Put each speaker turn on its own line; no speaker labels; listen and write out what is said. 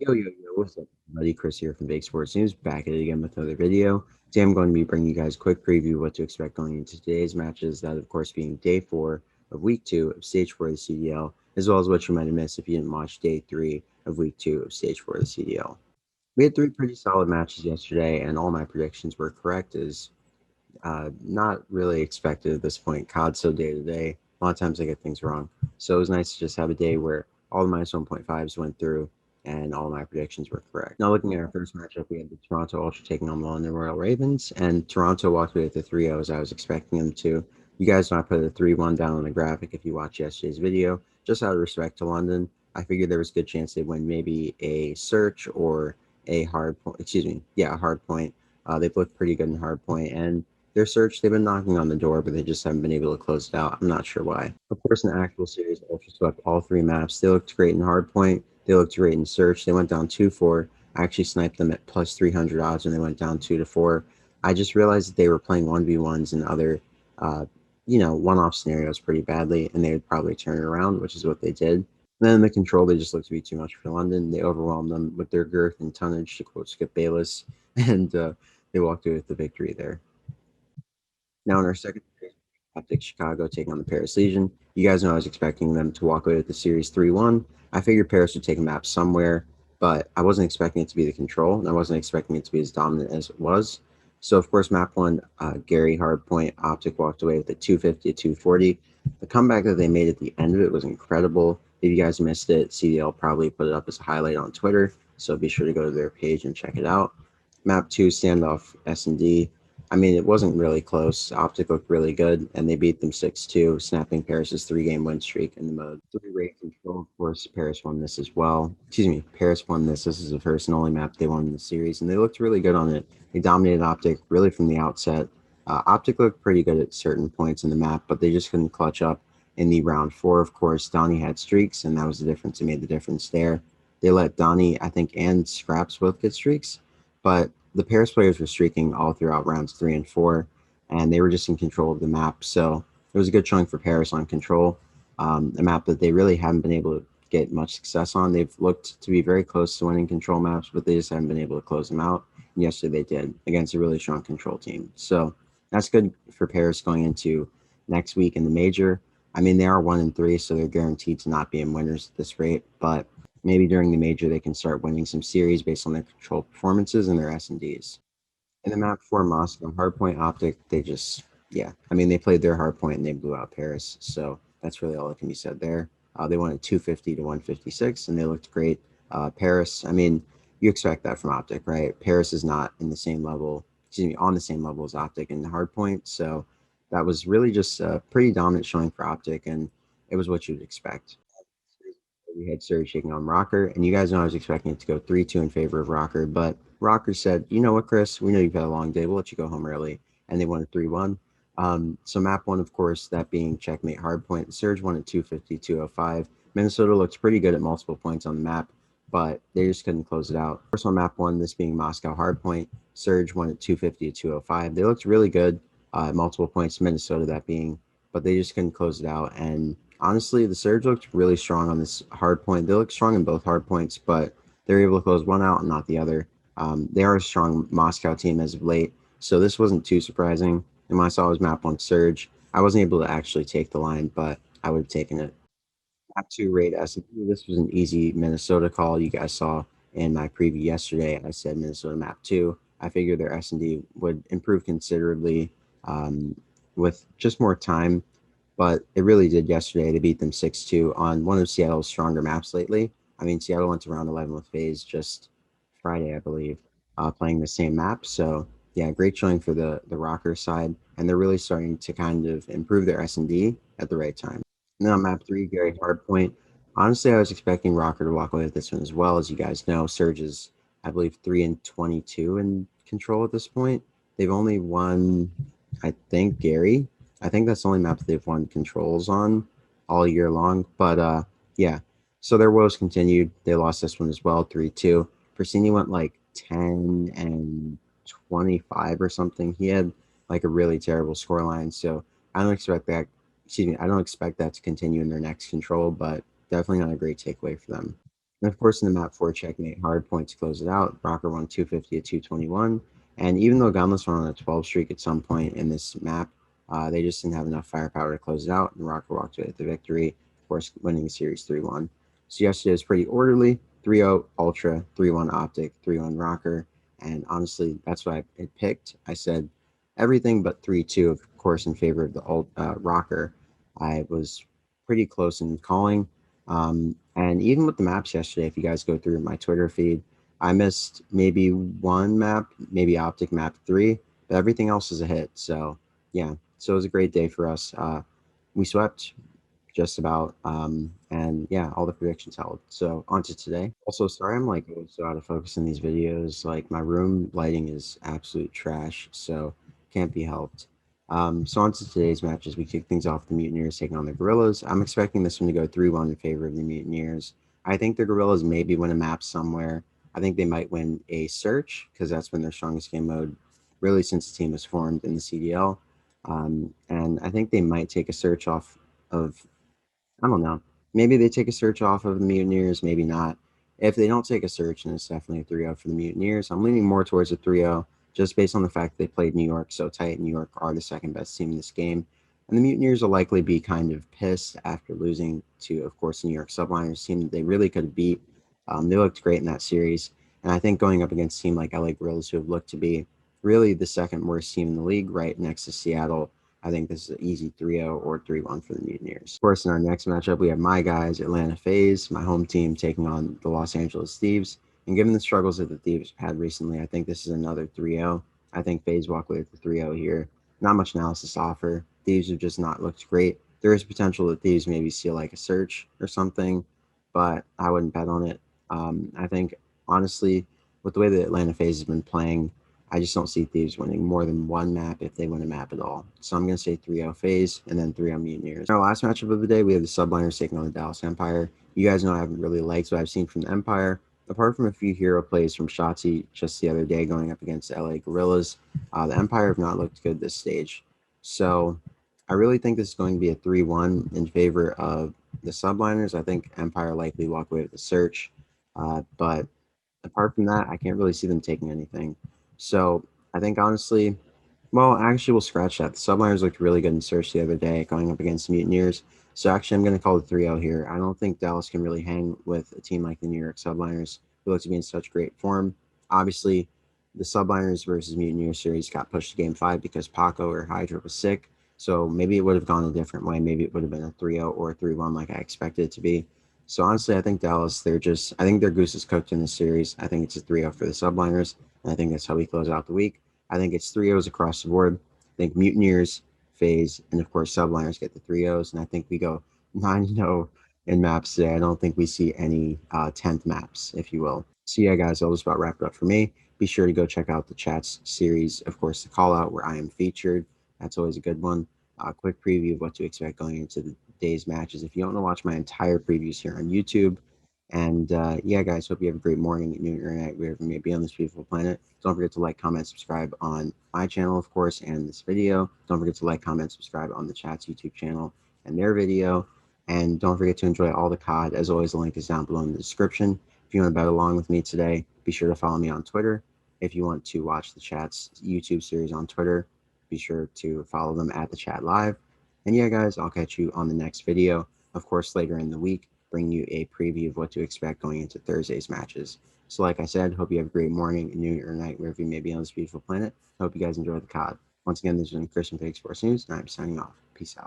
What's up, everybody? Chris here from Esports News, back at it again with another video. Today I'm going to be bringing you guys a quick preview of what to expect going into today's matches, that of course being day 4 of week 2 of stage 4 of the CDL, as well as what you might have missed if you didn't watch day 3 of week 2 of stage 4 of the CDL. We had 3 pretty solid matches yesterday, and all my predictions were correct, as not really expected at this point. COD's so day to day, a lot of times I get things wrong. So it was nice to just have a day where all the minus 1.5s went through and all my predictions were correct. Now, looking at our first matchup, we had the Toronto Ultra taking on the London Royal Ravens, and Toronto walked away with the 3-0 as I was expecting them to. You guys know I put a 3-1 down on the graphic if you watched yesterday's video. Just out of respect to London, I figured there was a good chance they'd win maybe a search or a hard point. A hard point. They've looked pretty good in hard point, and their search, they've been knocking on the door, but they just haven't been able to close it out. I'm not sure why. Of course, in the actual series, Ultra swept all 3 maps. They looked great in hardpoint. They looked great in search. They went down 2-4. I actually sniped them at plus 300 odds when they went down 2-4. I just realized that they were playing 1v1s and other, one-off scenarios pretty badly, and they would probably turn it around, which is what they did. And then in the control, they just looked to be too much for London. They overwhelmed them with their girth and tonnage, to quote Skip Bayless, and they walked away with the victory there. Now in our second series, Optic Chicago taking on the Paris Legion. You guys know I was expecting them to walk away with the series 3-1. I figured Paris would take a map somewhere, but I wasn't expecting it to be the control, and I wasn't expecting it to be as dominant as it was. So, of course, map 1, Gary Hardpoint, Optic walked away with a 250 to 240. The comeback that they made at the end of it was incredible. If you guys missed it, CDL probably put it up as a highlight on Twitter, so be sure to go to their page and check it out. Map 2, standoff S&D. I mean, it wasn't really close. Optic looked really good, and they beat them 6-2, snapping Paris's 3-game win streak in the mode. 3-rate control, of course, Paris won this as well. Paris won this. This is the first and only map they won in the series, and they looked really good on it. They dominated Optic really from the outset. Optic looked pretty good at certain points in the map, but they just couldn't clutch up in the round 4. Of course, Donnie had streaks, and that was the difference. It made the difference there. They let Donnie, I think, and Scraps both get streaks, but the Paris players were streaking all throughout rounds 3 and 4, and they were just in control of the map. So it was a good showing for Paris on control, a map that they really haven't been able to get much success on. They've looked to be very close to winning control maps, but they just haven't been able to close them out. And yesterday they did against a really strong control team. So that's good for Paris going into next week in the major. I mean, they are 1-3, so they're guaranteed to not be in winners at this rate, but maybe during the major they can start winning some series based on their control performances and their S&Ds. In the map 4 Moscow, Hardpoint Optic, they played their hardpoint and they blew out Paris. So that's really all that can be said there. They won at 250 to 156, and they looked great. Paris, I mean, you expect that from Optic, right? Paris is not on the same level as Optic in the hardpoint. So that was really just a pretty dominant showing for Optic, and it was what you'd expect. We had Surrey taking on Rocker, and you guys know I was expecting it to go 3-2 in favor of Rocker, but Rocker said, you know what, Chris, we know you've had a long day. We'll let you go home early, and they won at 3-1. So map 1, of course, that being Checkmate Hardpoint. Surge won at 250, 205. Minnesota looked pretty good at multiple points on the map, but they just couldn't close it out. Of course, on map 1, this being Moscow Hardpoint, Surge won at 250 to 205. They looked really good at multiple points, Minnesota that being, but they just couldn't close it out. And honestly, the Surge looked really strong on this hard point. They looked strong in both hard points, but they were able to close one out and not the other. They are a strong Moscow team as of late, so this wasn't too surprising. And when I saw his map on Surge, I wasn't able to actually take the line, but I would have taken it. Map 2 raid S&P. This was an easy Minnesota call. You guys saw in my preview yesterday, I said Minnesota map 2. I figured their S&D would improve considerably with just more time, but it really did yesterday. They beat them 6-2 on one of Seattle's stronger maps lately. I mean, Seattle went to round 11 with Faze just Friday, I believe, playing the same map. So yeah, great showing for the Rocker side, and they're really starting to kind of improve their S&D at the right time. And then on map 3, Gary Hardpoint. Honestly, I was expecting Rocker to walk away with this one as well. As you guys know, Surge is, I believe, 3-22 in control at this point. They've only won, I think, Gary. I think that's the only map that they've won controls on all year long. But yeah, so their woes continued. They lost this one as well, 3-2. Persini went like 10-25 or something. He had like a really terrible scoreline. So I don't expect that. I don't expect that to continue in their next control, but definitely not a great takeaway for them. And of course, in the map 4 checkmate hard point to close it out, Rocker won 250 to 221. And even though Gunless went on a 12 streak at some point in this map, they just didn't have enough firepower to close it out, and Rocker walked away with the victory, of course, winning the series 3-1. So yesterday was pretty orderly: 3-0 Ultra, 3-1 Optic, 3-1 Rocker, and honestly, that's what I picked. I said everything but 3-2, of course, in favor of the Rocker. I was pretty close in calling. And even with the maps yesterday, if you guys go through my Twitter feed, I missed maybe one map, maybe Optic map 3, but everything else is a hit. So yeah, so it was a great day for us. We swept just about, and yeah, all the predictions held. So on to today. Also, sorry I'm like so out of focus in these videos. Like my room lighting is absolute trash, so can't be helped. So on to today's matches. We kick things off with the Mutineers taking on the Gorillas. I'm expecting this one to go 3-1 in favor of the Mutineers. I think the Gorillas maybe win a map somewhere. I think they might win a search because that's been their strongest game mode really since the team was formed in the CDL. And I think they might take a search off of, I don't know. Maybe they take a search off of the Mutineers, maybe not. If they don't take a search, then it's definitely a 3-0 for the Mutineers. I'm leaning more towards a 3-0 just based on the fact they played New York so tight. New York are the second best team in this game. And the Mutineers will likely be kind of pissed after losing to, of course, the New York Subliners team that they really could have beat. They looked great in that series. And I think going up against a team like LA Gorillas, who have looked to be really the second worst team in the league, right next to Seattle, I think this is an easy 3-0 or 3-1 for the Mutineers. Of course, in our next matchup, we have my guys, Atlanta Faze, my home team, taking on the Los Angeles Thieves. And given the struggles that the Thieves had recently, I think this is another 3-0. I think Faze walk away with the 3-0 here. Not much analysis to offer. Thieves have just not looked great. There is potential that Thieves maybe see like a search or something, but I wouldn't bet on it. I think, honestly, with the way that Atlanta Faze has been playing, I just don't see Thieves winning more than one map if they win a map at all. So I'm going to say 3-0 Faze and then 3-0 Mutineers. Our last matchup of the day, we have the Subliners taking on the Dallas Empire. You guys know I haven't really liked what I've seen from the Empire. Apart from a few hero plays from Shotzi just the other day going up against the LA Gorillas, the Empire have not looked good this stage. So I really think this is going to be a 3-1 in favor of the Subliners. I think Empire likely walk away with the search. But apart from that, I can't really see them taking anything. So I think honestly, well, actually, we'll scratch that. The Subliners looked really good in search the other day, going up against Mutineers. So actually, I'm going to call it 3-0 here. I don't think Dallas can really hang with a team like the New York Subliners, who look to be in such great form. Obviously, the Subliners versus Mutineers series got pushed to Game 5 because Paco or Hydra was sick. So maybe it would have gone a different way. Maybe it would have been a 3-0 or a 3-1 like I expected it to be. So honestly, I think Dallas, I think their goose is cooked in this series. I think it's a 3-0 for the Subliners, and I think that's how we close out the week. I think it's 3-0s across the board. I think Mutineers, Faze, and of course Subliners get the 3-0s, and I think we go 9-0 in maps today. I don't think we see any 10th maps, if you will. So yeah, guys, I'll just about wrap it up for me. Be sure to go check out the chats series, of course, the call out where I am featured. That's always a good one. A quick preview of what to expect going into the day's matches. If you don't want to watch my entire previews here on YouTube, and yeah, guys, hope you have a great morning, noon, or night, wherever you may be on this beautiful planet. Don't forget to like, comment, subscribe on my channel, of course, and this video. Don't forget to like, comment, subscribe on the chat's YouTube channel and their video. And don't forget to enjoy all the COD. As always, the link is down below in the description. If you want to bet along with me today, be sure to follow me on Twitter. If you want to watch the chat's YouTube series on Twitter, be sure to follow them at the chat live. And yeah, guys, I'll catch you on the next video. Of course, later in the week, bring you a preview of what to expect going into Thursday's matches. So like I said, hope you have a great morning, noon, or night, wherever you may be on this beautiful planet. I hope you guys enjoy the COD. Once again, this has been Christian for Esports News, and I'm signing off. Peace out.